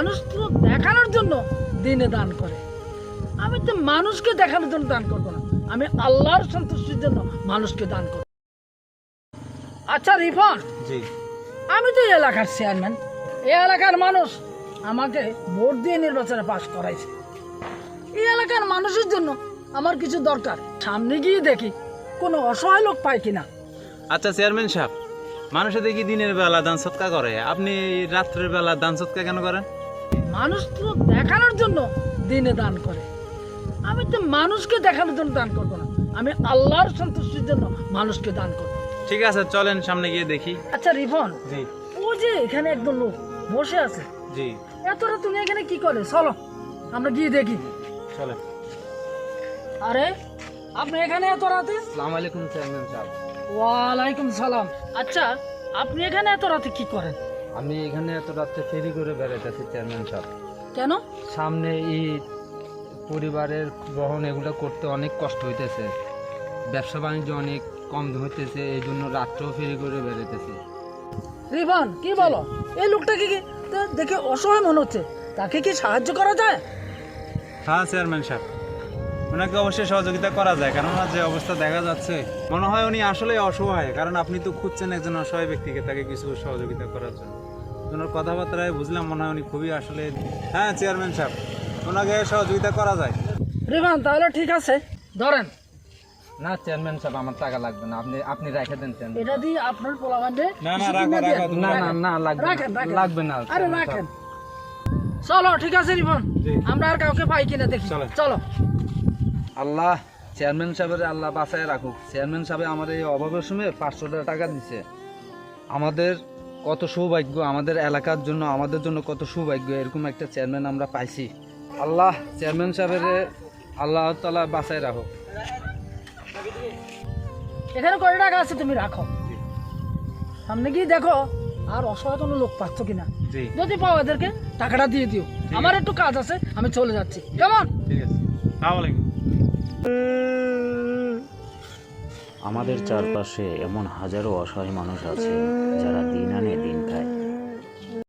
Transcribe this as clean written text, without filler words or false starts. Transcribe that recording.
মানুষ তো দেখানোর জন্য দিনে দান করে, আমি তো মানুষকে দেখানোর জন্য দান করবো না, আমি আল্লাহর সন্তুষ্টির জন্য মানুষকে দান করব। আচ্ছা রিফান, জি আমি তো এই এলাকার চেয়ারম্যান, এই এলাকার মানুষ আমাকে ভোট দিয়ে নির্বাচনে পাশ করাইছে। এই এলাকার মানুষের জন্য আমার কিছু দরকার, সামনে গিয়ে দেখি কোনো অসহায় লোক পাই কিনা। আচ্ছা চেয়ারম্যান সাহেব, মানুষে দেখি দিনের বেলা দান সৎকা করে, আপনি রাত্রের বেলা দান সৎকা কেন করেন? মানুষ তো দেখানোর জন্য দিনে দান করে, আমি তো মানুষকে দেখানোর জন্য দান করবো না, আমি আল্লাহর সন্তুষ্টির জন্য মানুষকে দান করবো। ঠিক আছে চলেন সামনে গিয়ে দেখি। আচ্ছা রিফন, জি ও যে এখানে একদম লোক বসে আছে, জি এত রাত তুমি এখানে কি করে? চলো আমরা গিয়ে দেখি। চলেন। আরে আপনি এখানে এত রাতে? আসসালামু আলাইকুম চেয়ারম্যান সাহেব। ওয়ালাইকুম সালাম। আচ্ছা আপনি এখানে এত রাতে কি করেন? আমি এখানে এত রাত্রে ফেরি করে বেড়াইতেছি চেয়ারম্যান সাহেব। কেন? সামনে ঈদ, পরিবারের গ্রহণ এগুলো করতে অনেক কষ্ট হইতেছে, ব্যবসা বাণিজ্য অনেক কম হইতেছে, এই জন্য রাত্রেও ফেরি করে বেড়াইতেছি। রিফান কি বলো? এই লোকটাকে কি তো দেখে অসহায় মনে হচ্ছে, তাকে কি সাহায্য করা যায়? হ্যাঁ চেয়ারম্যান সাহেব, ওনাকে অবশ্যই সহযোগিতা করা যায়, কারণ ওনার যে অবস্থা দেখা যাচ্ছে মনে হয় উনি আসলে অসহায়, কারণ আপনি তো খুঁজছেন একজন অসহায় ব্যক্তিকে, তাকে কিছু সহযোগিতা করার জন্য। ওনার কথাবার্তায় বুঝলাম মনে হয় উনি খুবই আসলে। হ্যাঁ চেয়ারম্যান সাহেব, ওনাকে সহযোগিতা করা যায়। রিফান তাহলে ঠিক আছে, ধরেন। না চেয়ারম্যান সাহেব, আমার টাকা লাগবে না, আপনি রেখে দেন। এটা দিয়ে আপনার পোলাপানকে না না লাগবে না। আরে রাখেন। চলো ঠিক আছে রিফান, জি। আমরা আর কাউকে পাই কিনা দেখি। চলেন। চলো। আল্লাহ চেয়ারম্যান সাহেবের আল্লাহ বাঁচায় রাখুক। চেয়ারম্যান সাহেব আমার এই অভাবের সময় 500 টাকা দিচ্ছে। আমাদের কত সৌভাগ্য, আমাদের এলাকার জন্য, আমাদের জন্য কত সৌভাগ্য, এরকম একটা চেয়ারম্যান আমরা পাইছি। আল্লাহ চেয়ারম্যান সাহেবের আল্লাহ তাআলা বাঁচায় রাখুক। এখানে কয় টাকা আছে তুমি রাখো, সামনে গিয়ে দেখো আর অসহায় কোনো লোক পাচ্ছ কিনা। জি যদি পাও এদেরকে টাকাটা দিয়ে দিও, আমার একটু কাজ আছে, আমি চলে যাচ্ছি। কেমন? ঠিক আছে। আসসালামু আলাইকুম। আমাদের চারপাশে এমন হাজারো অসহায় মানুষ আছে যারা দিন আনে দিন খায়।